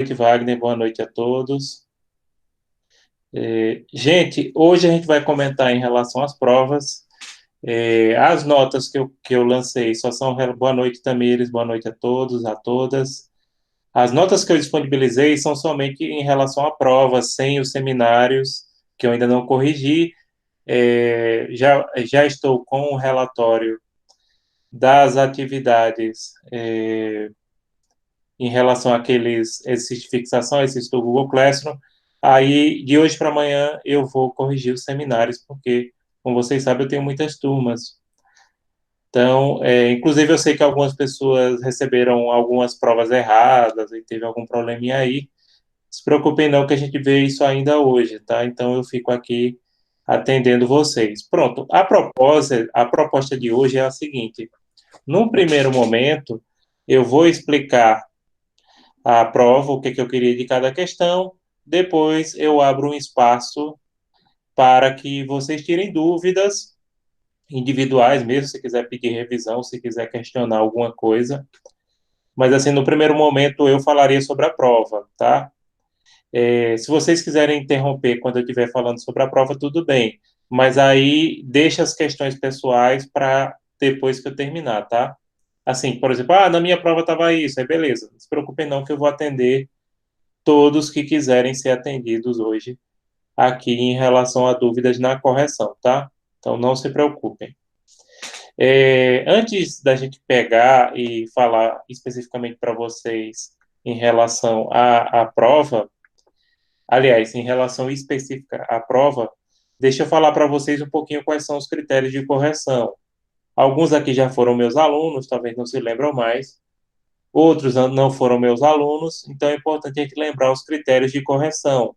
Noite, Wagner. Boa noite a todos. Gente, hoje a gente vai comentar em relação às provas. As notas que eu lancei só são. Boa noite, Tamires. Boa noite a todos, a todas. As notas que eu disponibilizei são somente em relação à prova, sem os seminários, que eu ainda não corrigi. Já estou com o relatório das atividades em relação àqueles exercícios de fixação, exercício do Google Classroom. Aí, de hoje para amanhã, eu vou corrigir os seminários, porque, como vocês sabem, eu tenho muitas turmas. Então, inclusive, eu sei que algumas pessoas receberam algumas provas erradas e teve algum probleminha aí. Não se preocupem não, que a gente vê isso ainda hoje, tá? Então, eu fico aqui atendendo vocês. Pronto, a proposta de hoje é a seguinte. Num primeiro momento, eu vou explicar a prova, o que, que eu queria de cada questão. Depois eu abro um espaço para que vocês tirem dúvidas individuais mesmo, se quiser pedir revisão, se quiser questionar alguma coisa. Mas, assim, no primeiro momento eu falaria sobre a prova, tá? Se vocês quiserem interromper quando eu estiver falando sobre a prova, tudo bem. Mas aí deixa as questões pessoais para depois que eu terminar, tá? Assim, por exemplo, na minha prova estava isso, aí beleza. Não se preocupem não que eu vou atender todos que quiserem ser atendidos hoje aqui em relação a dúvidas na correção, tá? Então, não se preocupem. Antes da gente pegar e falar especificamente para vocês em relação à prova, aliás, em relação específica à prova, deixa eu falar para vocês um pouquinho quais são os critérios de correção. Alguns aqui já foram meus alunos, talvez não se lembram mais. Outros não foram meus alunos, então é importante a gente lembrar os critérios de correção.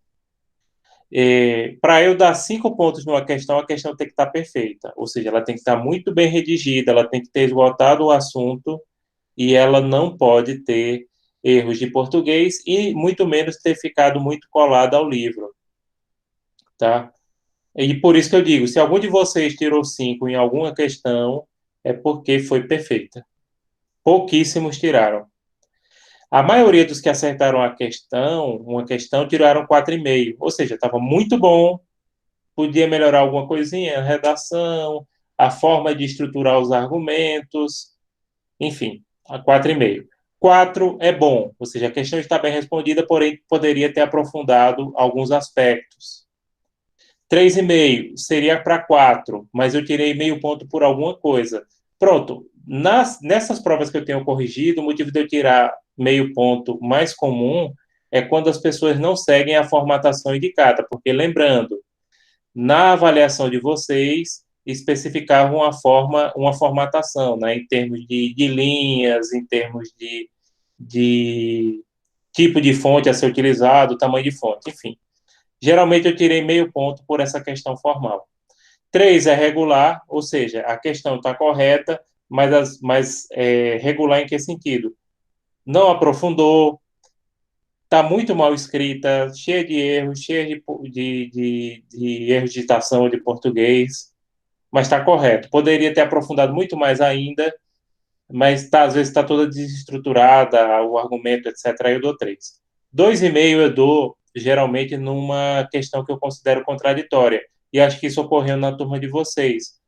Para eu dar 5 pontos numa questão, a questão tem que estar perfeita, ou seja, ela tem que estar muito bem redigida, ela tem que ter esgotado o assunto e ela não pode ter erros de português e muito menos ter ficado muito colada ao livro, tá? E por isso que eu digo, se algum de vocês tirou 5 em alguma questão, é porque foi perfeita. Pouquíssimos tiraram. A maioria dos que acertaram uma questão, tiraram 4,5, ou seja, estava muito bom, podia melhorar alguma coisinha, a redação, a forma de estruturar os argumentos, enfim, a 4,5. 4 é bom, ou seja, a questão está bem respondida, porém poderia ter aprofundado alguns aspectos. 3,5 seria para 4, mas eu tirei meio ponto por alguma coisa. Pronto, nessas provas que eu tenho corrigido, o motivo de eu tirar meio ponto mais comum é quando as pessoas não seguem a formatação indicada, porque lembrando, na avaliação de vocês, especificavam uma formatação, né, em termos de linhas, em termos de tipo de fonte a ser utilizado, tamanho de fonte, enfim. Geralmente eu tirei meio ponto por essa questão formal. 3 é regular, ou seja, a questão está correta, mas regular em que sentido? Não aprofundou, está muito mal escrita, cheia de erros, cheia de erros de digitação de português, mas está correto. Poderia ter aprofundado muito mais ainda, mas às vezes está toda desestruturada, o argumento, etc. Aí eu dou 3. 2,5 eu dou, geralmente, numa questão que eu considero contraditória. E acho que isso ocorreu na turma de vocês.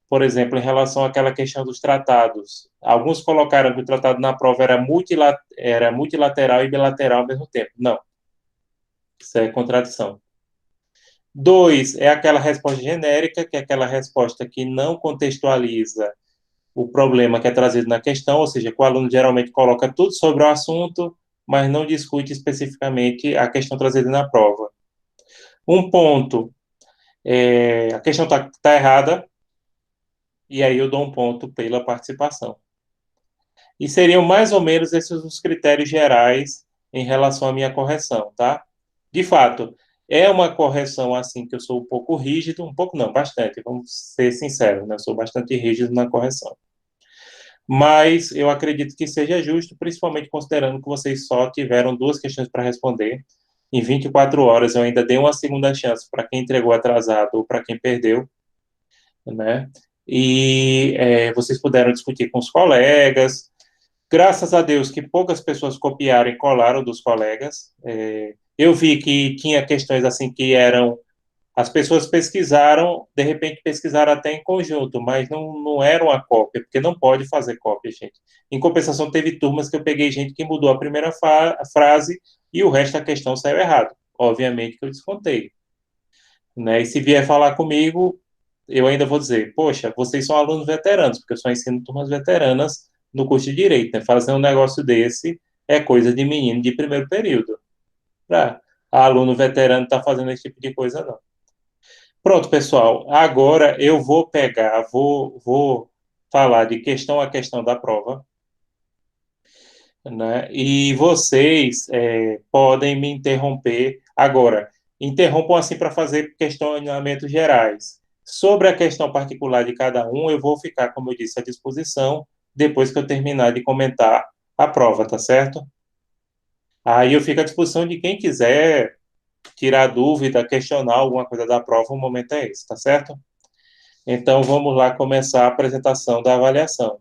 Por exemplo, em relação àquela questão dos tratados. Alguns colocaram que o tratado na prova era multilateral e bilateral ao mesmo tempo. Não, isso é contradição. 2 é aquela resposta genérica, que é aquela resposta que não contextualiza o problema que é trazido na questão, ou seja, que o aluno geralmente coloca tudo sobre o assunto, mas não discute especificamente a questão trazida na prova. Um ponto, a questão está errada, e aí eu dou um ponto pela participação. E seriam mais ou menos esses os critérios gerais em relação à minha correção, tá? De fato, é uma correção assim que eu sou um pouco rígido, um pouco não, bastante, vamos ser sinceros, né? Eu sou bastante rígido na correção. Mas eu acredito que seja justo, principalmente considerando que vocês só tiveram 2 questões para responder. Em 24 horas, eu ainda dei uma segunda chance para quem entregou atrasado ou para quem perdeu, né? E vocês puderam discutir com os colegas, Graças a Deus que poucas pessoas copiaram e colaram dos colegas. Eu vi que tinha questões assim que eram. As pessoas pesquisaram, de repente pesquisaram até em conjunto, mas não era uma cópia, porque não pode fazer cópia, gente. Em compensação, teve turmas que eu peguei gente que mudou a primeira frase e o resto da questão saiu errado. Obviamente que eu descontei. Né? E se vier falar comigo, eu ainda vou dizer, poxa, vocês são alunos veteranos, porque eu só ensino turmas veteranas no curso de Direito. Né? Fazer um negócio desse é coisa de menino de primeiro período. Pra aluno veterano estar fazendo esse tipo de coisa, não. Pronto, pessoal. Agora eu vou pegar, vou falar de questão a questão da prova, né? E vocês podem me interromper agora. Interrompam assim para fazer questionamentos gerais. Sobre a questão particular de cada um, eu vou ficar, como eu disse, à disposição depois que eu terminar de comentar a prova, tá certo? Aí eu fico à disposição de quem quiser tirar dúvida, questionar alguma coisa da prova, o momento é esse, tá certo? Então, vamos lá começar a apresentação da avaliação.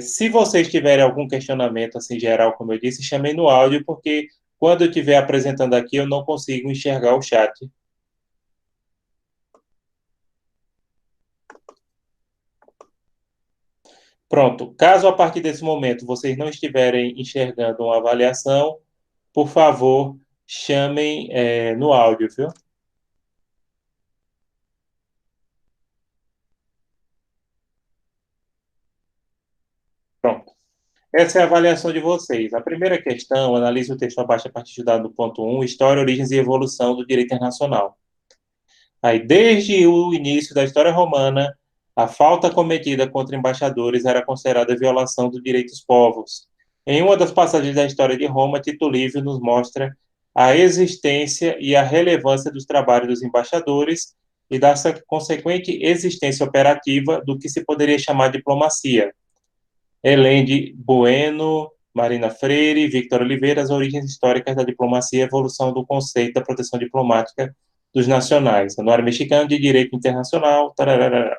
Se vocês tiverem algum questionamento assim geral, como eu disse, chamem no áudio, porque quando eu estiver apresentando aqui, eu não consigo enxergar o chat. Pronto. Caso a partir desse momento vocês não estiverem enxergando uma avaliação, por favor, chamem no áudio, viu? Pronto. Essa é a avaliação de vocês. A primeira questão, analise o texto abaixo a partir do dado ponto 1, História, Origens e Evolução do Direito Internacional. Aí, desde o início da história romana, a falta cometida contra embaixadores era considerada violação dos direitos dos povos. Em uma das passagens da história de Roma, Tito Livio nos mostra a existência e a relevância dos trabalhos dos embaixadores e da consequente existência operativa do que se poderia chamar de diplomacia. Helene Bueno, Marina Freire, Victor Oliveira, as origens históricas da diplomacia e a evolução do conceito da proteção diplomática dos nacionais, Anuário Mexicano de Direito Internacional. Tararara.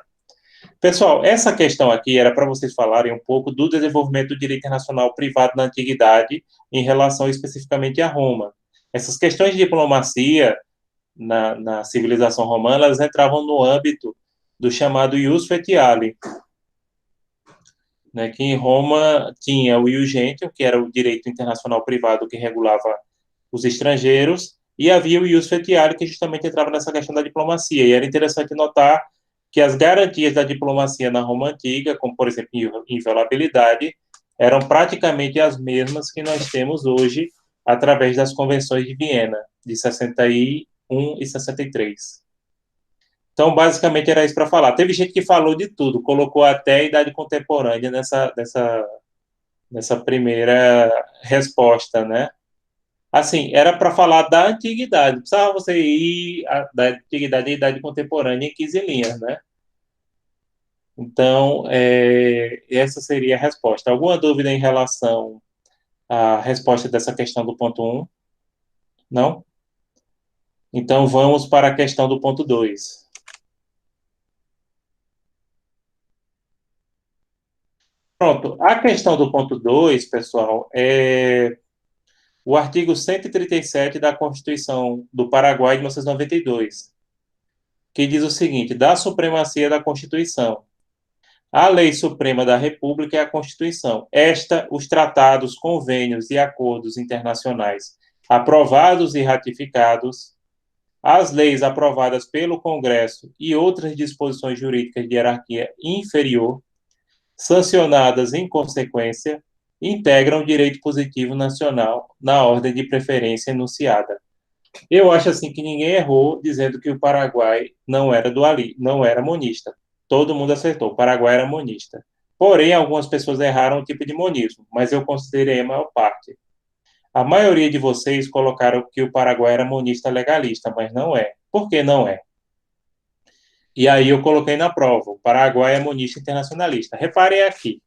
Pessoal, essa questão aqui era para vocês falarem um pouco do desenvolvimento do direito internacional privado na antiguidade em relação especificamente a Roma. Essas questões de diplomacia na civilização romana, elas entravam no âmbito do chamado ius fetiali, né, que em Roma tinha o ius gentium, que era o direito internacional privado que regulava os estrangeiros, e havia o ius fetiali, que justamente entrava nessa questão da diplomacia. E era interessante notar que as garantias da diplomacia na Roma Antiga, como, por exemplo, inviolabilidade, eram praticamente as mesmas que nós temos hoje através das convenções de Viena, de 61 e 63. Então, basicamente, era isso para falar. Teve gente que falou de tudo, colocou até a idade contemporânea nessa primeira resposta, né? Assim, era para falar da antiguidade, não precisava você ir da antiguidade à idade contemporânea em 15 linhas, né? Então, essa seria a resposta. Alguma dúvida em relação à resposta dessa questão do ponto um? Não? Então, vamos para a questão do ponto 2. Pronto, a questão do ponto 2, pessoal, é o artigo 137 da Constituição do Paraguai de 1992, que diz o seguinte: da supremacia da Constituição. A lei suprema da República é a Constituição. Esta, os tratados, convênios e acordos internacionais aprovados e ratificados, as leis aprovadas pelo Congresso e outras disposições jurídicas de hierarquia inferior, sancionadas em consequência, integram o direito positivo nacional na ordem de preferência enunciada. Eu acho assim que ninguém errou dizendo que o Paraguai não era monista. Todo mundo acertou, o Paraguai era monista. Porém, algumas pessoas erraram o tipo de monismo, mas eu considerei a maior parte. A maioria de vocês colocaram que o Paraguai era monista legalista, mas não é. Por que não é? E aí eu coloquei na prova, o Paraguai é monista internacionalista. Reparem aqui.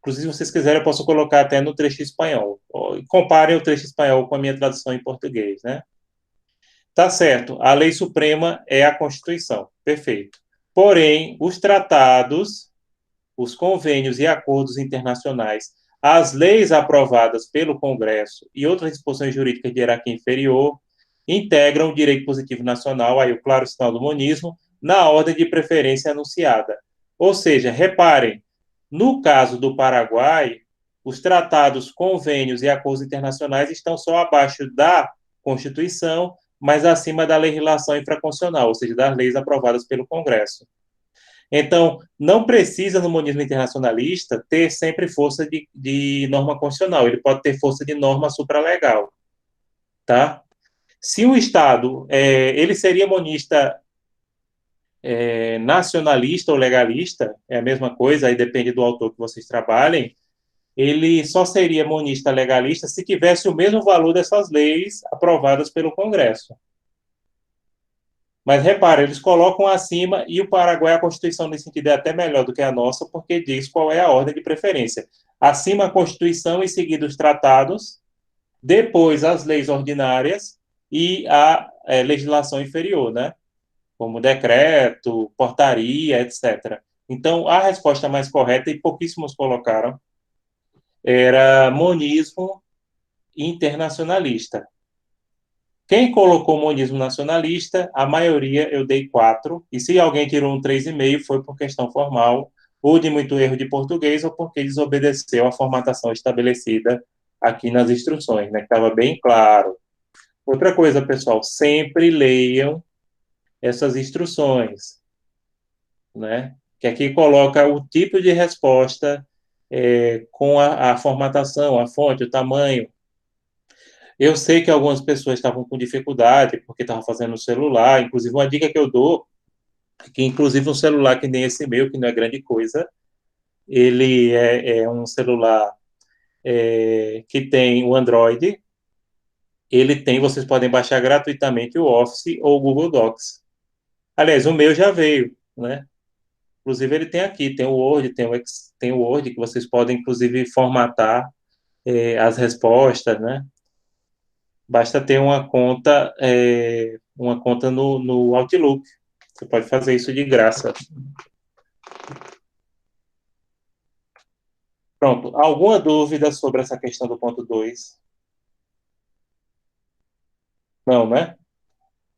Inclusive, se vocês quiserem, eu posso colocar até no trecho espanhol. Comparem o trecho espanhol com a minha tradução em português, né? Tá certo, a lei suprema é a Constituição, perfeito. Porém, os tratados os convênios e acordos internacionais, as leis aprovadas pelo Congresso e outras disposições jurídicas de hierarquia inferior integram o direito positivo nacional, aí o claro sinal do monismo, na ordem de preferência anunciada. Ou seja, reparem, no caso do Paraguai, os tratados, convênios e acordos internacionais estão só abaixo da Constituição, mas acima da legislação infraconstitucional, ou seja, das leis aprovadas pelo Congresso. Então, não precisa, no monismo internacionalista, ter sempre força de norma constitucional, ele pode ter força de norma supralegal, tá? Se o Estado, ele seria monista nacionalista ou legalista, é a mesma coisa, aí depende do autor que vocês trabalhem, ele só seria monista legalista se tivesse o mesmo valor dessas leis aprovadas pelo Congresso. Mas repare, eles colocam acima, e o Paraguai, a Constituição nesse sentido é até melhor do que a nossa, porque diz qual é a ordem de preferência. Acima a Constituição, em seguida os tratados, depois as leis ordinárias e a legislação inferior, né? Como decreto, portaria, etc. Então, a resposta mais correta, e pouquíssimos colocaram, era monismo internacionalista. Quem colocou monismo nacionalista, a maioria eu dei 4, e se alguém tirou um 3,5 foi por questão formal, ou de muito erro de português, ou porque desobedeceu a formatação estabelecida aqui nas instruções, né, que estava bem claro. Outra coisa, pessoal, sempre leiam essas instruções, né, que aqui coloca o tipo de resposta com a formatação, a fonte, o tamanho. Eu sei que algumas pessoas estavam com dificuldade porque estavam fazendo no celular. Inclusive, uma dica que eu dou, que inclusive um celular que nem esse meu, que não é grande coisa, ele é um celular que tem o Android, ele tem, vocês podem baixar gratuitamente o Office ou o Google Docs. Aliás, o meu já veio, né? Inclusive, ele tem aqui, tem o Word, tem o Word, que vocês podem, inclusive, formatar as respostas, né? Basta ter uma conta no Outlook. Você pode fazer isso de graça. Pronto. Alguma dúvida sobre essa questão do ponto 2? Não, né?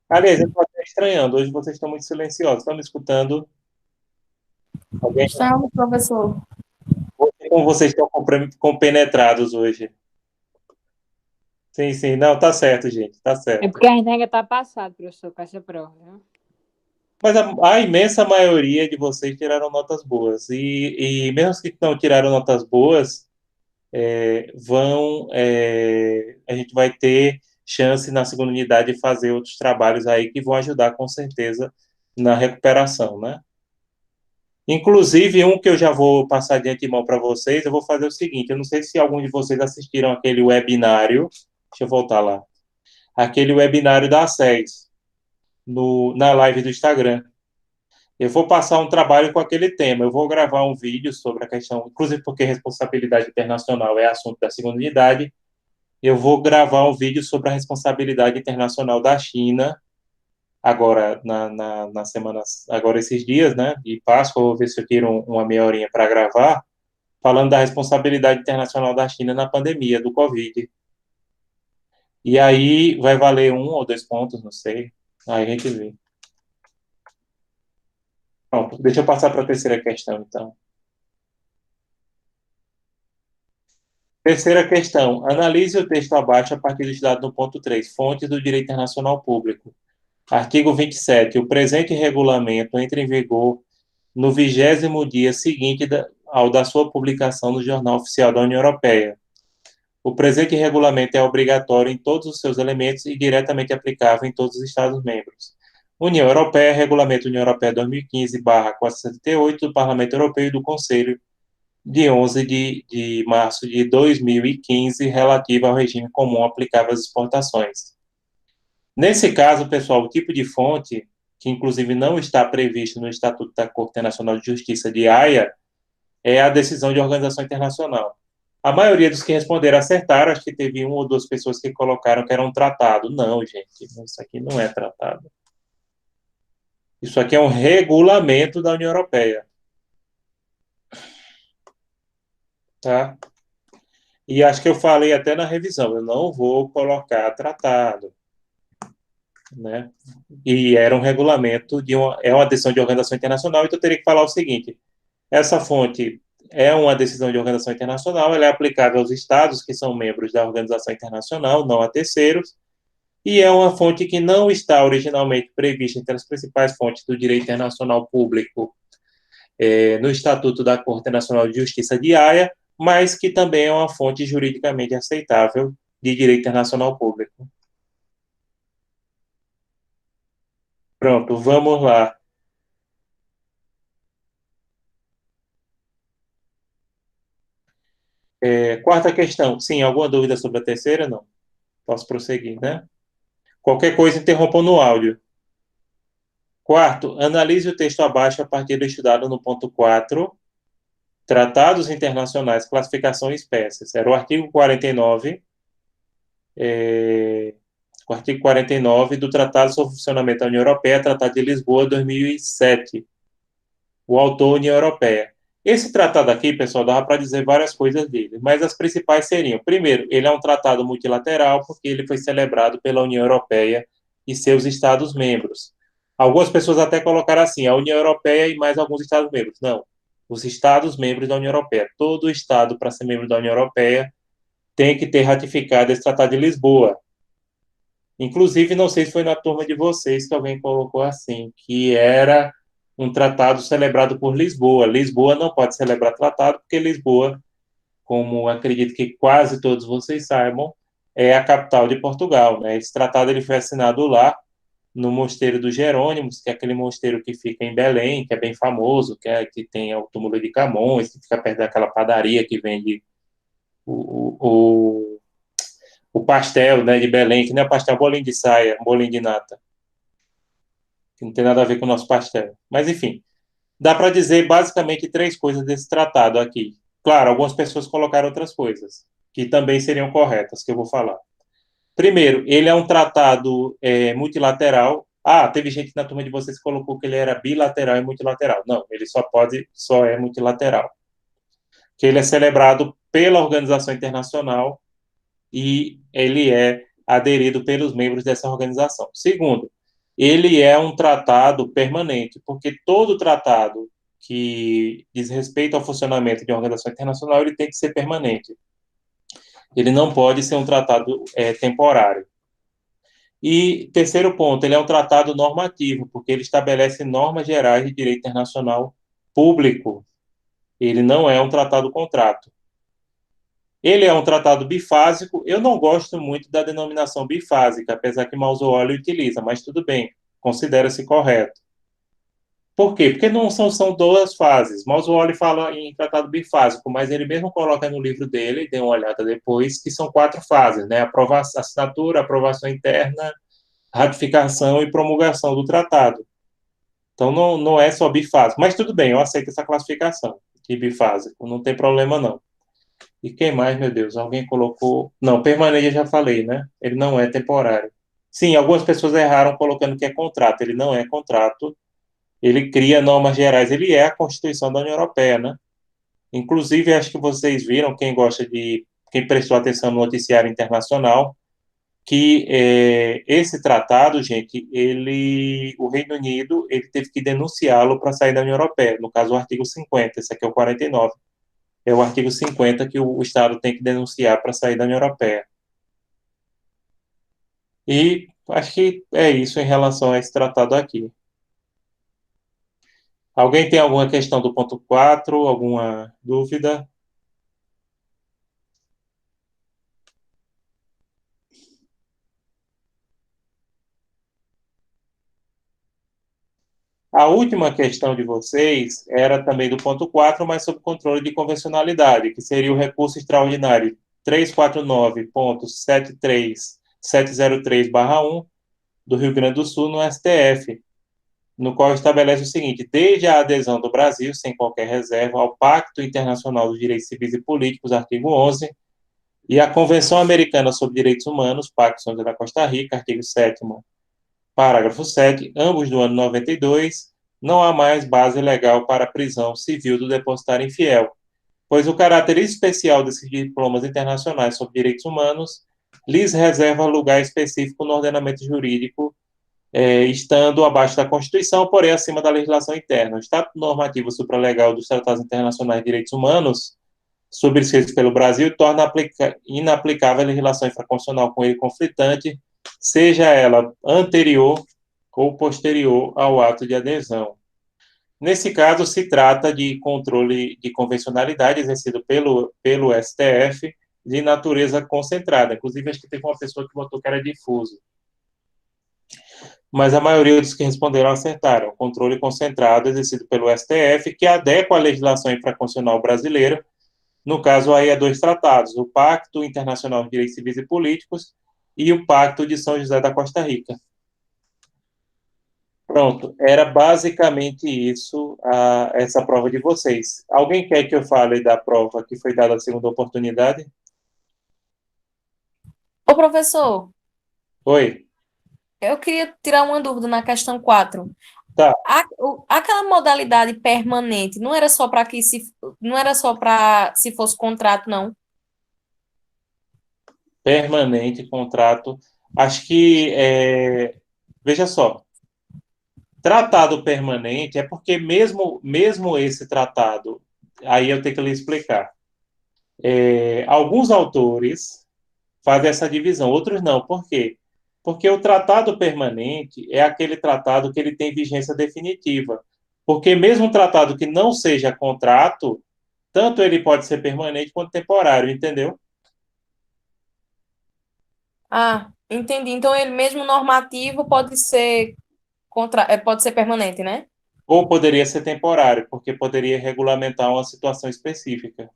Aliás, eu estou até estranhando. Hoje vocês estão muito silenciosos. Estão me escutando? Alguém? Estamos, professor. Como vocês estão compenetrados hoje? Sim, sim. Não, tá certo, gente. Tá É certo. porque a gente ainda está passado, professor, com essa prova. Viu? Mas a imensa maioria de vocês tiraram notas boas. E mesmo os que não tiraram notas boas, a gente vai ter chance na segunda unidade de fazer outros trabalhos aí que vão ajudar com certeza na recuperação, né? Inclusive, um que eu já vou passar de antemão para vocês, eu vou fazer o seguinte, eu não sei se algum de vocês assistiram aquele webinário, deixa eu voltar lá, aquele webinário da SES, na live do Instagram. Eu vou passar um trabalho com aquele tema. Eu vou gravar um vídeo sobre a questão, inclusive porque responsabilidade internacional é assunto da segunda unidade. Eu vou gravar um vídeo sobre a responsabilidade internacional da China, agora na semana, agora esses dias, né, de Páscoa, eu vou ver se eu tiro uma meia horinha para gravar, falando da responsabilidade internacional da China na pandemia do Covid. E aí vai valer 1 ou 2 pontos, não sei. Aí a gente vê. Pronto, deixa eu passar para a terceira questão, então. Terceira questão. Analise o texto abaixo a partir do estudado no ponto 3. Fontes do direito internacional público. Artigo 27. O presente regulamento entra em vigor no 20º dia seguinte ao da sua publicação no Jornal Oficial da União Europeia. O presente regulamento é obrigatório em todos os seus elementos e diretamente aplicável em todos os Estados-membros. União Europeia, Regulamento União Europeia 2015/478 do Parlamento Europeu e do Conselho de 11 de março de 2015, relativa ao regime comum aplicável às exportações. Nesse caso, pessoal, o tipo de fonte, que inclusive não está previsto no Estatuto da Corte Internacional de Justiça de Haia, é a decisão de organização internacional. A maioria dos que responderam acertaram, acho que teve 1 ou 2 pessoas que colocaram que era um tratado. Não, gente, isso aqui não é tratado. Isso aqui é um regulamento da União Europeia. tá? E acho que eu falei até na revisão, eu não vou colocar tratado, né? E era um regulamento é uma decisão de organização internacional, então eu teria que falar o seguinte: essa fonte é uma decisão de organização internacional, ela é aplicável aos estados que são membros da organização internacional, não a terceiros, e é uma fonte que não está originalmente prevista entre as principais fontes do direito internacional público no Estatuto da Corte Nacional de Justiça de Haia, mas que também é uma fonte juridicamente aceitável de direito internacional público. Pronto, vamos lá. Quarta questão. Sim, alguma dúvida sobre a terceira? Não. Posso prosseguir, né? Qualquer coisa, interrompam no áudio. Quarto, analise o texto abaixo a partir do estudado no ponto 4, Tratados Internacionais, Classificação e Espécies. Era o artigo 49, o artigo 49 do Tratado sobre o Funcionamento da União Europeia, Tratado de Lisboa, 2007. O autor, União Europeia. Esse tratado aqui, pessoal, dava para dizer várias coisas dele, mas as principais seriam: primeiro, ele é um tratado multilateral porque ele foi celebrado pela União Europeia e seus Estados-membros. Algumas pessoas até colocaram assim, a União Europeia e mais alguns Estados-membros. Não, os Estados-membros da União Europeia. Todo Estado, para ser membro da União Europeia, tem que ter ratificado esse Tratado de Lisboa. Inclusive, não sei se foi na turma de vocês que alguém colocou assim, que era um tratado celebrado por Lisboa. Lisboa não pode celebrar tratado, porque Lisboa, como acredito que quase todos vocês saibam, é a capital de Portugal, né? Esse tratado ele foi assinado lá, no Mosteiro dos Jerônimos, que é aquele mosteiro que fica em Belém, que é bem famoso, que tem o túmulo de Camões, que fica perto daquela padaria que vende o, o, o pastel, né, de Belém, que não é pastel, bolinho de saia, bolinho de nata, que não tem nada a ver com o nosso pastel. Mas, enfim, dá para dizer basicamente três coisas desse tratado aqui. Claro, algumas pessoas colocaram outras coisas, que também seriam corretas, que eu vou falar. Primeiro, ele é um tratado multilateral. Ah, teve gente na turma de vocês que colocou que ele era bilateral e multilateral. Não, ele só é multilateral. Que ele é celebrado pela organização internacional e ele é aderido pelos membros dessa organização. Segundo, ele é um tratado permanente, porque todo tratado que diz respeito ao funcionamento de uma organização internacional, ele tem que ser permanente. Ele não pode ser um tratado temporário. E terceiro ponto, ele é um tratado normativo, porque ele estabelece normas gerais de direito internacional público. Ele não é um tratado-contrato. Ele é um tratado bifásico. Eu não gosto muito da denominação bifásica, apesar que Mausoli utiliza, mas tudo bem, considera-se correto. Por quê? Porque não são duas fases. Mausoli fala em tratado bifásico, mas ele mesmo coloca no livro dele, dê uma olhada depois, que são quatro fases, né? Aprovação, assinatura, aprovação interna, ratificação e promulgação do tratado. Então não é só bifásico, mas tudo bem, eu aceito essa classificação de bifásico, não tem problema não. E quem mais, meu Deus? Alguém colocou. Não, permanente eu já falei, né? Ele não é temporário. Sim, algumas pessoas erraram colocando que é contrato. Ele não é contrato. Ele cria normas gerais. Ele é a Constituição da União Europeia, né? Inclusive, acho que vocês viram, quem gosta de. Quem prestou atenção no noticiário internacional, que esse tratado, gente, o Reino Unido, ele teve que denunciá-lo para sair da União Europeia. No caso, o artigo 50, esse aqui é o 49. É o artigo 50 que o Estado tem que denunciar para sair da União Europeia. E acho que é isso em relação a esse tratado aqui. Alguém tem alguma questão do ponto 4? Alguma dúvida? A última questão de vocês era também do ponto 4, mas sobre controle de convencionalidade, que seria o recurso extraordinário 349.73703/1 do Rio Grande do Sul no STF, no qual estabelece o seguinte: desde a adesão do Brasil, sem qualquer reserva, ao Pacto Internacional dos Direitos Civis e Políticos, artigo 11, e a Convenção Americana sobre Direitos Humanos, Pacto São José da Costa Rica, artigo 7º, parágrafo 7, ambos do ano 92, não há mais base legal para a prisão civil do depositário infiel. pois o caráter especial desses diplomas internacionais sobre direitos humanos lhes reserva lugar específico no ordenamento jurídico, estando abaixo da Constituição, porém acima da legislação interna. O status normativo supralegal dos tratados internacionais de direitos humanos, subscritos pelo Brasil, torna inaplicável a legislação infraconstitucional com ele conflitante, seja ela anterior ou posterior ao ato de adesão. Nesse caso, se trata de controle de convencionalidade exercido pelo STF de natureza concentrada. Inclusive, acho que teve uma pessoa que botou que era difuso. Mas a maioria dos que responderam acertaram. Controle concentrado exercido pelo STF, que adequa a legislação infraconstitucional brasileira, no caso aí a dois tratados, o Pacto Internacional de Direitos Civis e Políticos e o Pacto de São José da Costa Rica. Pronto, era basicamente isso, essa prova de vocês. Alguém quer que eu fale da prova que foi dada a segunda oportunidade? Ô, professor, Oi? eu queria tirar uma dúvida na questão 4. Tá. Aquela modalidade permanente não era só para não era só para se fosse contrato, não? Permanente, contrato. Acho que, veja só, tratado permanente é porque mesmo esse tratado, aí eu tenho que lhe explicar. Alguns autores fazem essa divisão, outros não. Por quê? Porque o tratado permanente é aquele tratado que ele tem vigência definitiva. Porque mesmo um tratado que não seja contrato, tanto ele pode ser permanente quanto temporário, entendeu? Ah, entendi. Então, ele mesmo normativo pode ser permanente, né? Ou poderia ser temporário, porque poderia regulamentar uma situação específica,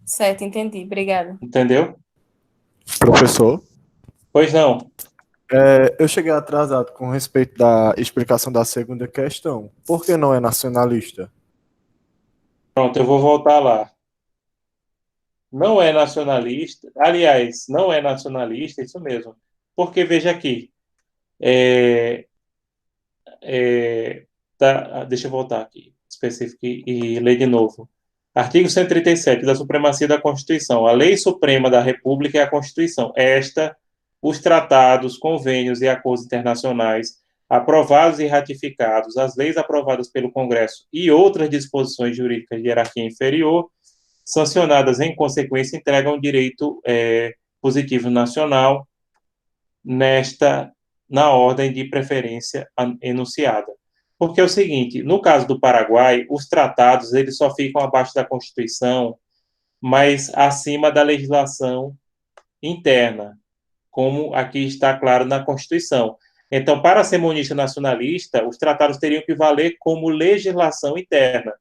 Certo, entendi. Obrigada. entendeu? Professor, Pois não. eu cheguei atrasado com respeito da explicação da segunda questão. Por que não é nacionalista? Pronto, eu vou voltar lá. Não é nacionalista, aliás, não é nacionalista, isso mesmo. Porque, veja aqui, é, deixa eu voltar aqui, específico, e ler de novo. Artigo 137 da Supremacia da Constituição. A lei suprema da República é a Constituição. Esta, os tratados, convênios e acordos internacionais aprovados e ratificados, as leis aprovadas pelo Congresso e outras disposições jurídicas de hierarquia inferior, sancionadas em consequência, entregam direito positivo nacional na ordem de preferência enunciada. Porque é o seguinte, no caso do Paraguai, os tratados eles só ficam abaixo da Constituição, mas acima da legislação interna, como aqui está claro na Constituição. Então, para ser monista nacionalista, os tratados teriam que valer como legislação interna.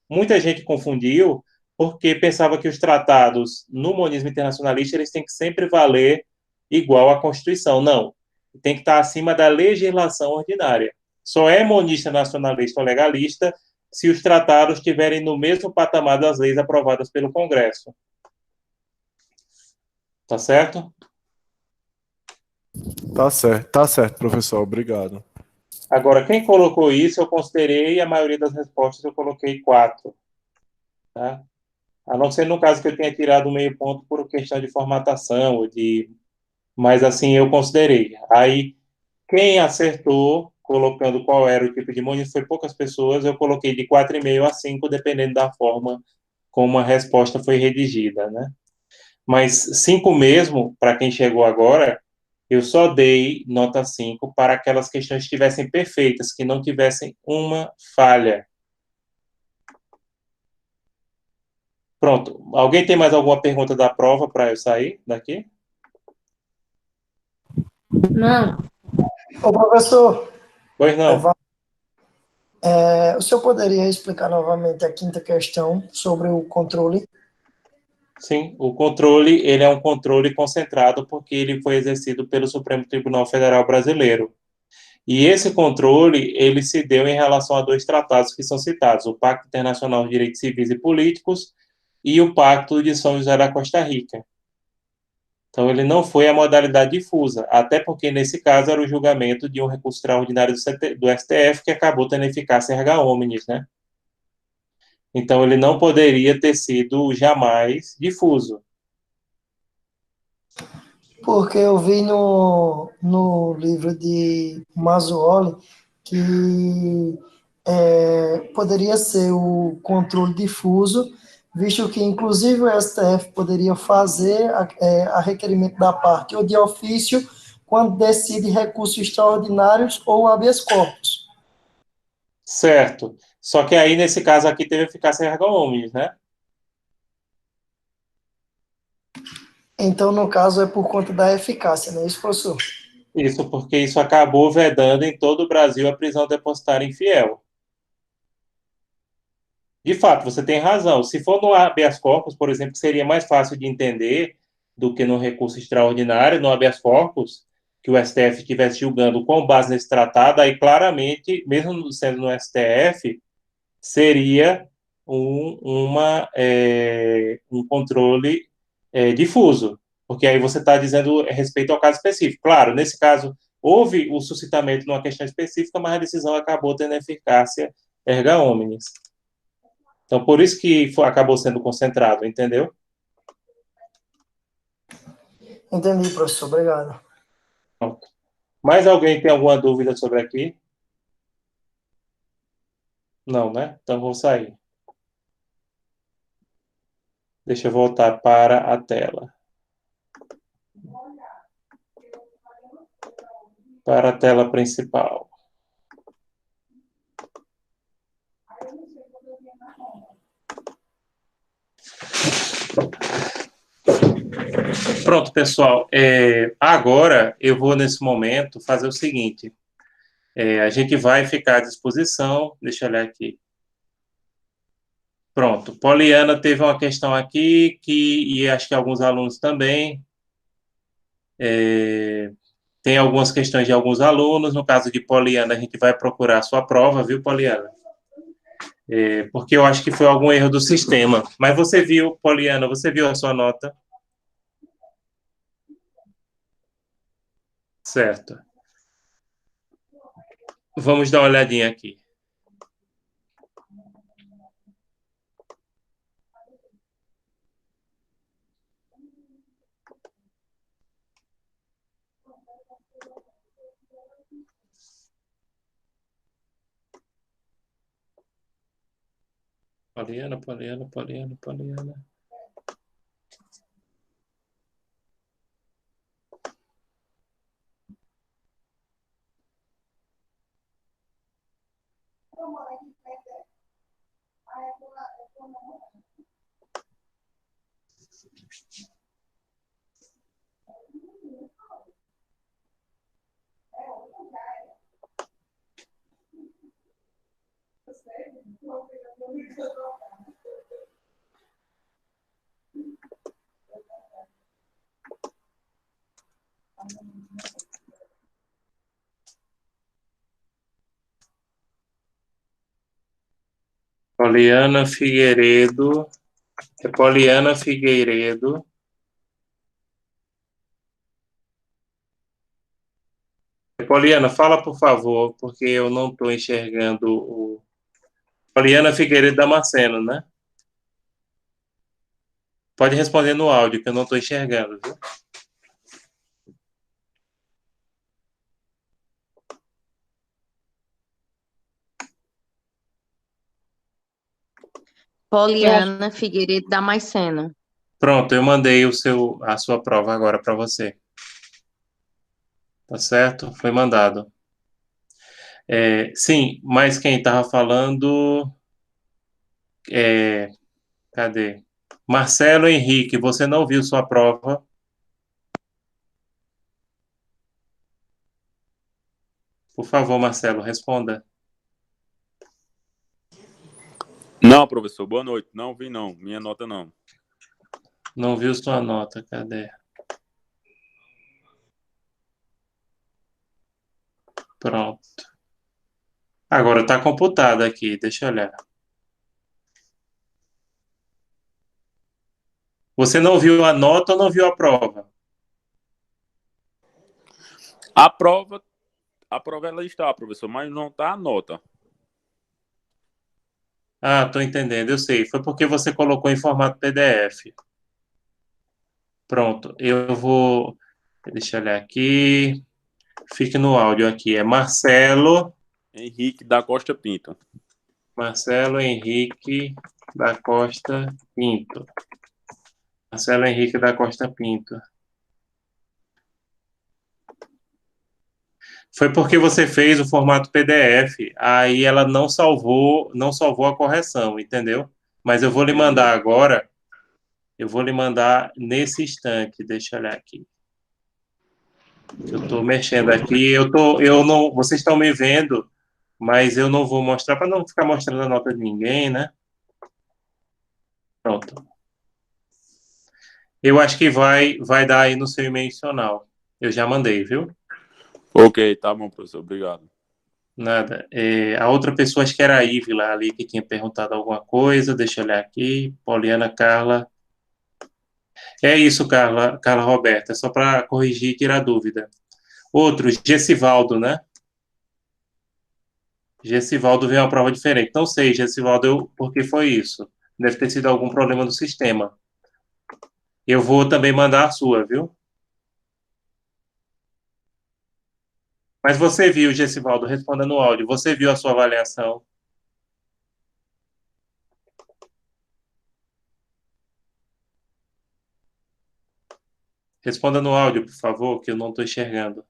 Muita gente confundiu porque pensava que os tratados no monismo internacionalista eles têm que sempre valer igual à Constituição. Não, tem que estar acima da legislação ordinária. Só é monista nacionalista ou legalista se os tratados estiverem no mesmo patamar das leis aprovadas pelo Congresso. Tá certo? Tá certo, professor. Obrigado. Agora, quem colocou isso, eu considerei, e a maioria das respostas eu coloquei 4. Tá? A não ser no caso que eu tenha tirado meio ponto por questão de formatação, mas assim eu considerei. Aí, quem acertou, colocando qual era o tipo de monista, foi poucas pessoas, eu coloquei de 4,5 a 5, dependendo da forma como a resposta foi redigida, né? Mas 5 mesmo, para quem chegou agora, eu só dei nota 5 para aquelas questões que estivessem perfeitas, que não tivessem uma falha. Pronto. Alguém tem mais alguma pergunta da prova para eu sair daqui? Não. Ô, professor, Pois não. o senhor poderia explicar novamente a quinta questão sobre o controle? Sim, o controle, ele é um controle concentrado porque ele foi exercido pelo Supremo Tribunal Federal Brasileiro. E esse controle, ele se deu em relação a dois tratados que são citados, o Pacto Internacional de Direitos Civis e Políticos e o Pacto de São José da Costa Rica. Então, ele não foi a modalidade difusa, até porque, nesse caso, era o julgamento de um recurso extraordinário do STF que acabou tendo eficácia erga omnes, né? Então, ele não poderia ter sido jamais difuso. Porque eu vi no livro de Mazzuoli que poderia ser o controle difuso, visto que, inclusive, o STF poderia fazer a requerimento da parte ou de ofício quando decide recursos extraordinários ou habeas corpus. Certo. Só que aí, nesse caso aqui, teve eficácia erga omnes, né? Então, no caso, é por conta da eficácia, não é isso, professor? Isso porque isso acabou vedando em todo o Brasil a prisão depositária infiel. De fato, você tem razão. Se for no habeas corpus, por exemplo, seria mais fácil de entender do que no recurso extraordinário, no habeas corpus, que o STF estivesse julgando com base nesse tratado, aí claramente, mesmo sendo no STF, seria um controle difuso, porque aí você está dizendo respeito ao caso específico. Claro, nesse caso, houve o suscitamento numa questão específica, mas a decisão acabou tendo eficácia erga omnes. Então, por isso que acabou sendo concentrado, entendeu? Entendi, professor. Obrigado. Pronto. Mais alguém tem alguma dúvida sobre aqui? Não, né? Então, vou sair. Deixa eu voltar para a tela. Para a tela principal. Pronto, pessoal. Agora eu vou, nesse momento, fazer o seguinte. A gente vai ficar à disposição. Deixa eu olhar aqui. Pronto. Poliana teve uma questão aqui, e acho que alguns alunos também. Tem algumas questões de alguns alunos. No caso de Poliana, a gente vai procurar a sua prova, viu, Poliana? Porque eu acho que foi algum erro do sistema. Mas você viu, Poliana, você viu a sua nota? Certo. Vamos dar uma olhadinha aqui. Poliana, Poliana, Poliana, Poliana. Poliana Figueiredo. Poliana Figueiredo. Poliana, fala, por favor, porque eu não estou enxergando o. Poliana Figueiredo Damasceno, né? Pode responder no áudio, que eu não estou enxergando, viu? Poliana Figueiredo Damasceno. Pronto, eu mandei a sua prova agora para você. Tá certo? Foi mandado. Sim, mas quem estava falando. Cadê? Marcelo Henrique, você não viu sua prova? Por favor, Marcelo, responda. Não, professor, boa noite. Não vi, não. Minha nota não. Não viu sua nota, cadê? Pronto. Agora está computado aqui, deixa eu olhar. Você não viu a nota ou não viu a prova? A prova ela está, professor, mas não está a nota. Ah, tô entendendo, eu sei. Foi porque você colocou em formato PDF. Pronto, eu vou. Deixa eu olhar aqui. Fique no áudio aqui. É Henrique da Costa Pinto. Marcelo Henrique da Costa Pinto. Marcelo Henrique da Costa Pinto. Foi porque você fez o formato PDF, aí ela não salvou a correção, entendeu? Mas eu vou lhe Entendi. mandar agora, eu vou lhe mandar nesse instante, deixa eu olhar aqui. Eu estou mexendo aqui, eu não, vocês estão me vendo, mas eu não vou mostrar para não ficar mostrando a nota de ninguém, né? Pronto. Eu acho que vai dar aí no seu e-mail institucional. Eu já mandei, viu? Ok, tá bom, professor. Obrigado. Nada. A outra pessoa, acho que era a Ivy ali, que tinha perguntado alguma coisa. Deixa eu olhar aqui. Poliana Carla. É isso, Carla Roberta. É só para corrigir e tirar dúvida. Outro, Gessivaldo, né? Gessivaldo veio uma prova diferente. Não sei, Gessivaldo, por que foi isso? Deve ter sido algum problema do sistema. Eu vou também mandar a sua, viu? Mas você viu, Gessivaldo, responda no áudio. Você viu a sua avaliação? Responda no áudio, por favor, que eu não estou enxergando.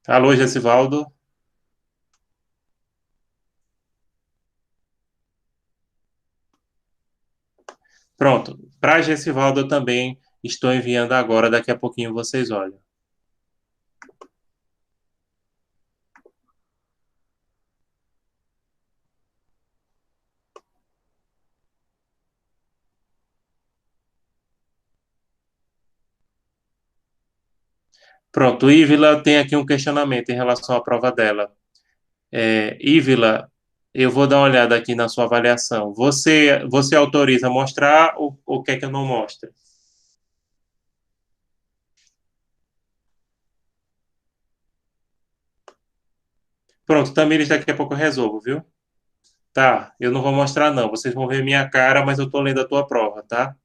Alô, Gessivaldo? Pronto. Para Gessivaldo eu também estou enviando agora, daqui a pouquinho vocês olham. Pronto, Ívila tem aqui um questionamento em relação à prova dela. Ívila, eu vou dar uma olhada aqui na sua avaliação. Você autoriza mostrar ou quer que eu não mostre? Pronto, Tamires, daqui a pouco eu resolvo, viu? Tá, eu não vou mostrar não. Vocês vão ver minha cara, mas eu tô lendo a tua prova, tá?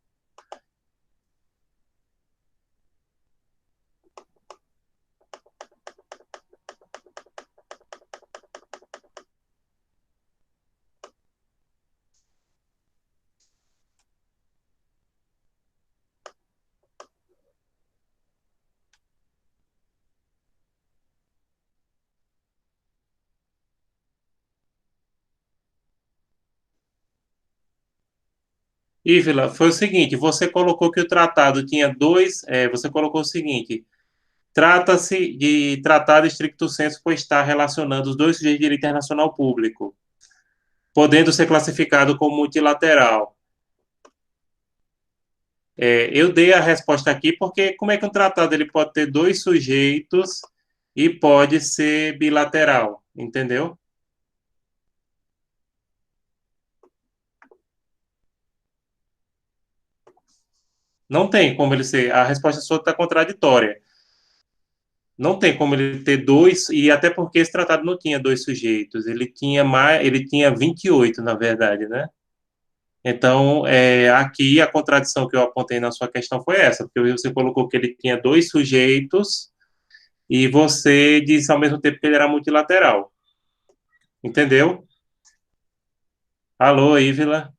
Ívila, foi o seguinte, você colocou que o tratado tinha você colocou o seguinte, trata-se de tratado stricto sensu, pois está relacionando os dois sujeitos de direito internacional público, podendo ser classificado como multilateral. Eu dei a resposta aqui porque como é que um tratado ele pode ter dois sujeitos e pode ser bilateral, entendeu? Não tem como ele ser. A resposta sua está contraditória. Não tem como ele ter dois, e até porque esse tratado não tinha dois sujeitos, ele tinha 28, na verdade, né? Então, aqui a contradição que eu apontei na sua questão foi essa, porque você colocou que ele tinha dois sujeitos e você disse ao mesmo tempo que ele era multilateral. Entendeu? Alô, Ívila?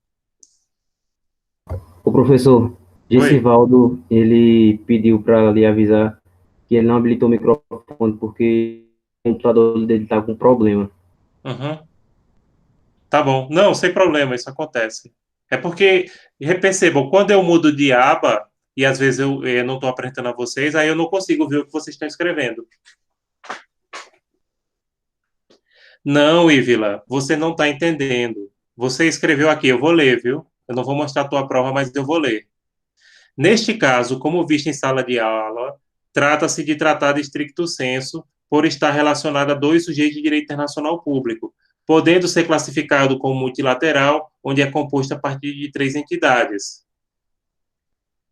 O professor Oi? Gessivaldo, ele pediu para lhe avisar que ele não habilitou o microfone porque o computador dele está com problema. Uhum. Tá bom. Não, sem problema, isso acontece. É porque, percebam, quando eu mudo de aba, e às vezes eu não estou apresentando a vocês, aí eu não consigo ver o que vocês estão escrevendo. Não, Ívila, você não está entendendo. Você escreveu aqui, eu vou ler, viu? Eu não vou mostrar a tua prova, mas eu vou ler. Neste caso, como visto em sala de aula, trata-se de tratado stricto sensu por estar relacionado a dois sujeitos de direito internacional público, podendo ser classificado como multilateral, onde é composto a partir de três entidades.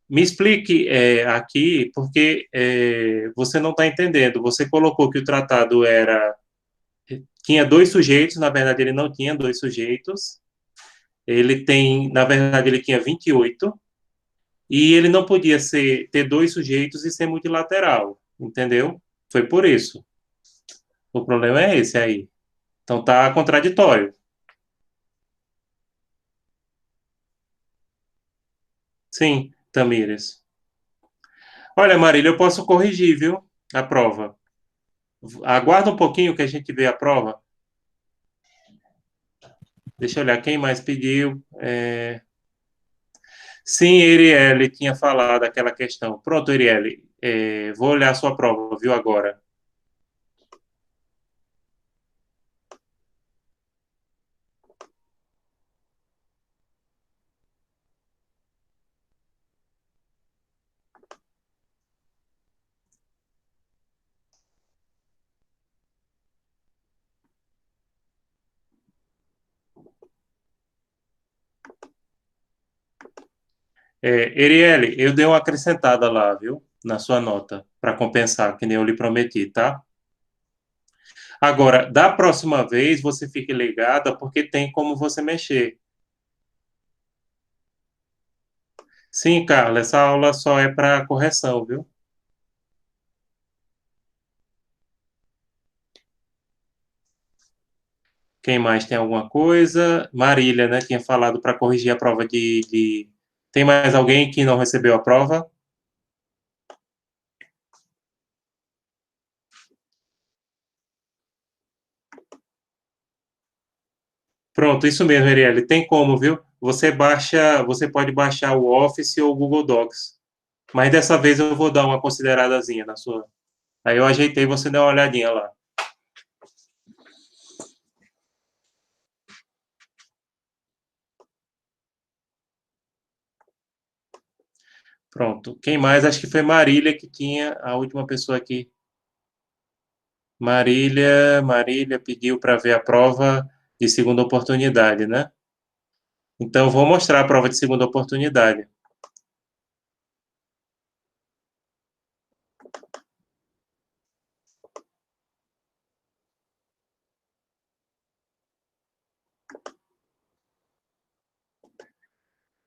Me explique aqui, porque você não está entendendo. Você colocou que o tratado tinha dois sujeitos, na verdade ele não tinha dois sujeitos. Na verdade ele tinha 28, e ele não podia ter dois sujeitos e ser multilateral, entendeu? Foi por isso. O problema é esse aí. Então tá contraditório. Sim, Tamires. Olha, Marília, eu posso corrigir, viu? A prova. Aguarda um pouquinho que a gente vê a prova. Deixa eu olhar quem mais pediu. Sim, Erielle tinha falado aquela questão. Pronto, Erielle, vou olhar a sua prova, viu, agora. Erielle, eu dei uma acrescentada lá, viu, na sua nota, para compensar, que nem eu lhe prometi, tá? Agora, da próxima vez, você fique ligada, porque tem como você mexer. Sim, Carla, essa aula só é para correção, viu? Quem mais tem alguma coisa? Marília, né? Tinha falado para corrigir a prova de. Tem mais alguém que não recebeu a prova? Pronto, isso mesmo, Arielle. Tem como, viu? Você pode baixar o Office ou o Google Docs. Mas dessa vez eu vou dar uma consideradazinha na sua. Aí eu ajeitei, você dá uma olhadinha lá. Pronto. Quem mais? Acho que foi Marília que tinha a última pessoa aqui. Marília pediu para ver a prova de segunda oportunidade, né? Então, vou mostrar a prova de segunda oportunidade.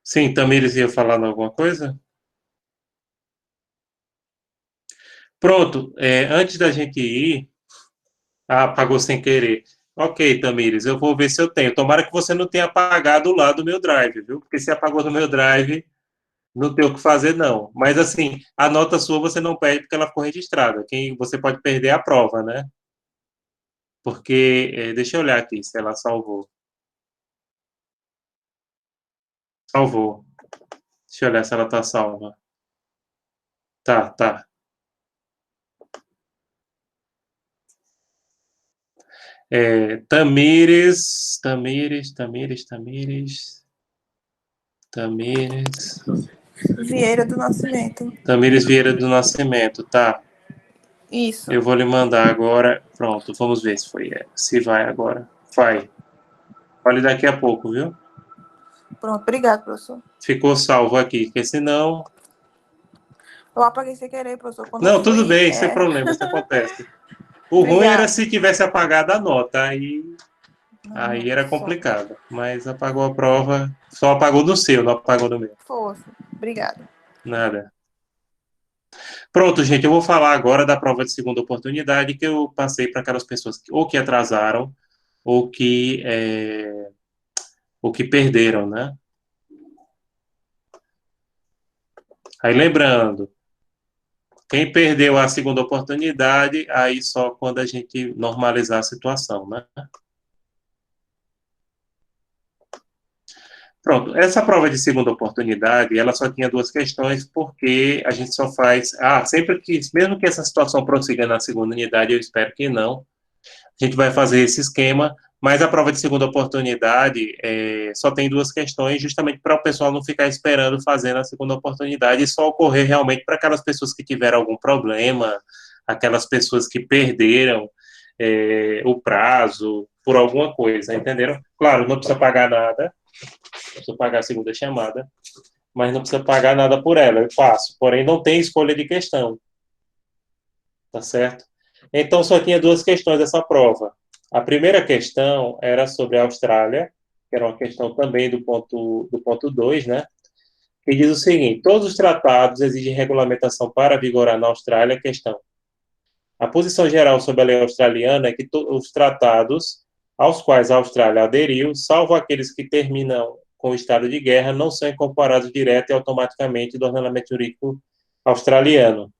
Sim, Tamires ia falando alguma coisa? Pronto. Antes da gente ir. Ah, apagou sem querer. Ok, Tamires, eu vou ver se eu tenho. Tomara que você não tenha apagado lá do meu drive, viu? Porque se apagou do meu drive, não tem o que fazer, não. Mas, assim, a nota sua você não perde porque ela ficou registrada. Você pode perder a prova, né? Porque, deixa eu olhar aqui se ela salvou. Salvou. Deixa eu olhar se ela tá salva. Tá, tá. Tamires. Vieira do Nascimento. Tamires Vieira do Nascimento, tá. Isso. Eu vou lhe mandar agora. Pronto, vamos ver se vai agora. Vai. Olhe daqui a pouco, viu? Pronto, obrigado, professor. Ficou salvo aqui, porque senão. Eu apaguei sem querer, professor. Quando Não, eu fui, tudo bem, sem problema, isso acontece. O ruim era se tivesse apagado a nota, aí era complicado. Mas apagou a prova, só apagou do seu, não apagou do meu. Força. Obrigada. Nada. Pronto, gente, eu vou falar agora da prova de segunda oportunidade que eu passei para aquelas pessoas ou que atrasaram ou que perderam, né? Aí lembrando, quem perdeu a segunda oportunidade, aí só quando a gente normalizar a situação, né? Pronto, essa prova de segunda oportunidade, ela só tinha duas questões, porque a gente só faz, sempre que, mesmo que essa situação prossiga na segunda unidade, eu espero que não, a gente vai fazer esse esquema, mas a prova de segunda oportunidade só tem duas questões, justamente para o pessoal não ficar esperando fazer na segunda oportunidade e só ocorrer realmente para aquelas pessoas que tiveram algum problema, aquelas pessoas que perderam o prazo por alguma coisa, entenderam? Claro, não precisa pagar nada, não precisa pagar a segunda chamada, mas não precisa pagar nada por ela, eu faço. Porém, não tem escolha de questão, tá certo? Então, só tinha duas questões dessa prova. A primeira questão era sobre a Austrália, que era uma questão também do ponto 2, né? Que diz o seguinte: todos os tratados exigem regulamentação para vigorar na Austrália. Questão: a posição geral sobre a lei australiana é que os tratados aos quais a Austrália aderiu, salvo aqueles que terminam com o estado de guerra, não são incorporados direto e automaticamente do ordenamento jurídico australiano.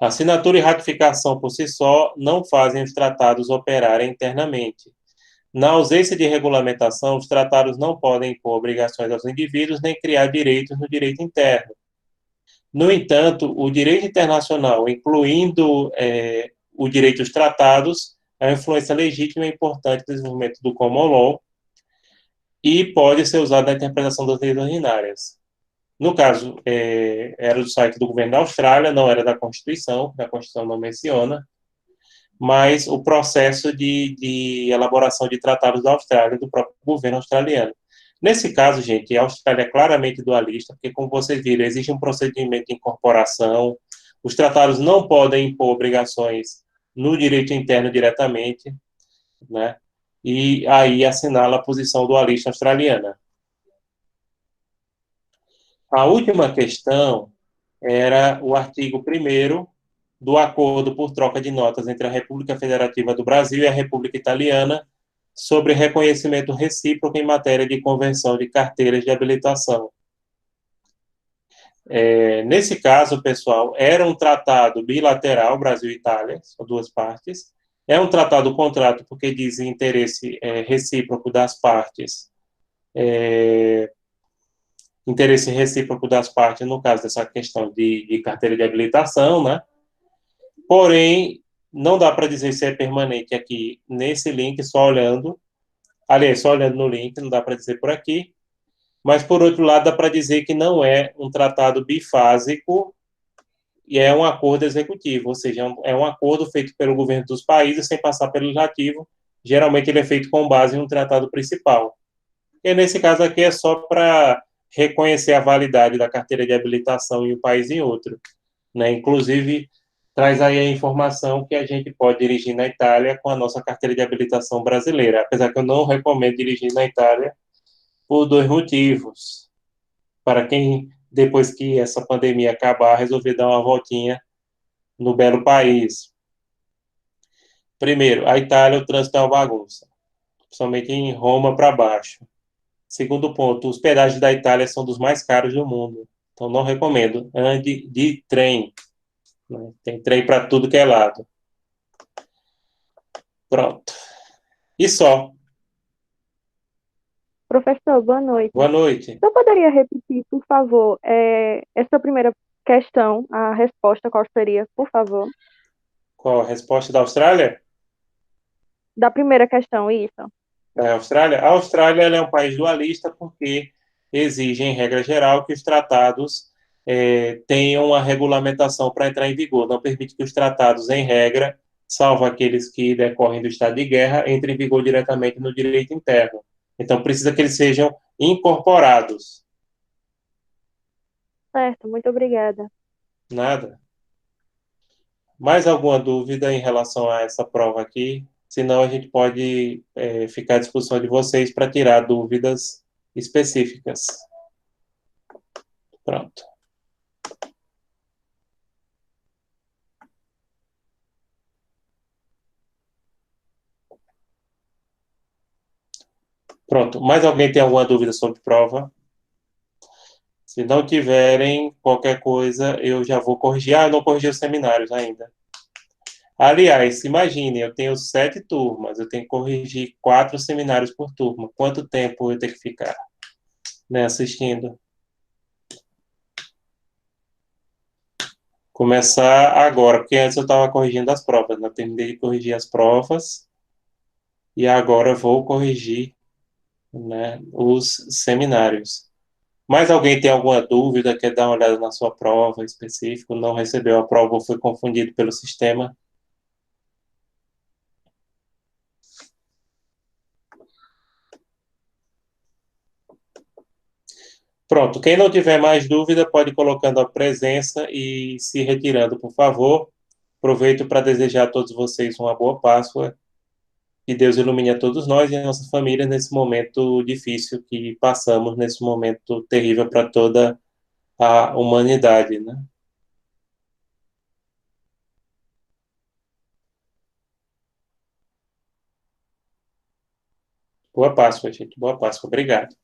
A assinatura e ratificação por si só não fazem os tratados operarem internamente. Na ausência de regulamentação, os tratados não podem impor obrigações aos indivíduos nem criar direitos no direito interno. No entanto, o direito internacional, incluindo o direito dos tratados, é uma influência legítima e importante no desenvolvimento do common law e pode ser usado na interpretação das leis ordinárias. No caso, era do site do governo da Austrália, não era da Constituição, a Constituição não menciona, mas o processo de elaboração de tratados da Austrália, do próprio governo australiano. Nesse caso, gente, a Austrália é claramente dualista, porque, como vocês viram, existe um procedimento de incorporação, os tratados não podem impor obrigações no direito interno diretamente, né? E aí assinala a posição dualista australiana. A última questão era o artigo 1º do Acordo por Troca de Notas entre a República Federativa do Brasil e a República Italiana sobre reconhecimento recíproco em matéria de conversão de carteiras de habilitação. Nesse caso, pessoal, era um tratado bilateral, Brasil e Itália, são duas partes. É um tratado-contrato porque diz interesse recíproco das partes, interesse recíproco das partes, no caso dessa questão de carteira de habilitação, né? Porém, não dá para dizer se é permanente aqui nesse link, só olhando. Aliás, só olhando no link, não dá para dizer por aqui. Mas, por outro lado, dá para dizer que não é um tratado bifásico e é um acordo executivo, ou seja, é um acordo feito pelo governo dos países sem passar pelo legislativo. Geralmente, ele é feito com base em um tratado principal. E, nesse caso aqui, é só para reconhecer a validade da carteira de habilitação em um país e em outro, né? Inclusive, traz aí a informação que a gente pode dirigir na Itália com a nossa carteira de habilitação brasileira, apesar que eu não recomendo dirigir na Itália por dois motivos. Para quem, depois que essa pandemia acabar, resolver dar uma voltinha no belo país. Primeiro, a Itália, o trânsito é uma bagunça, principalmente em Roma para baixo. Segundo ponto, os pedágios da Itália são dos mais caros do mundo, então não recomendo. Ande de trem, né? Tem trem para tudo que é lado. Pronto. E só. Professor, boa noite. Boa noite. Eu poderia repetir, por favor, essa primeira questão, a resposta qual seria, por favor? Qual a resposta da Austrália? Da primeira questão, isso. Da Austrália? A Austrália ela é um país dualista porque exige, em regra geral, que os tratados tenham uma regulamentação para entrar em vigor. Não permite que os tratados, em regra, salvo aqueles que decorrem do estado de guerra, entrem em vigor diretamente no direito interno. Então, precisa que eles sejam incorporados. Certo, muito obrigada. Nada. Mais alguma dúvida em relação a essa prova aqui? Senão, a gente pode ficar à disposição de vocês para tirar dúvidas específicas. Pronto. Pronto. Mais alguém tem alguma dúvida sobre prova? Se não tiverem qualquer coisa, eu já vou corrigir. Eu não corrigi os seminários ainda. Aliás, imagine, eu tenho 7 turmas, eu tenho que corrigir 4 seminários por turma. Quanto tempo eu tenho que ficar, né, assistindo? Começar agora, porque antes eu estava corrigindo as provas, né? Eu terminei de corrigir as provas e agora eu vou corrigir, né, os seminários. Mais alguém tem alguma dúvida, quer dar uma olhada na sua prova específica, não recebeu a prova ou foi confundido pelo sistema? Pronto, quem não tiver mais dúvida pode ir colocando a presença e se retirando, por favor. Aproveito para desejar a todos vocês uma boa Páscoa. Que Deus ilumine a todos nós e a nossa família nesse momento difícil que passamos, nesse momento terrível para toda a humanidade, né? Boa Páscoa, gente. Boa Páscoa. Obrigado.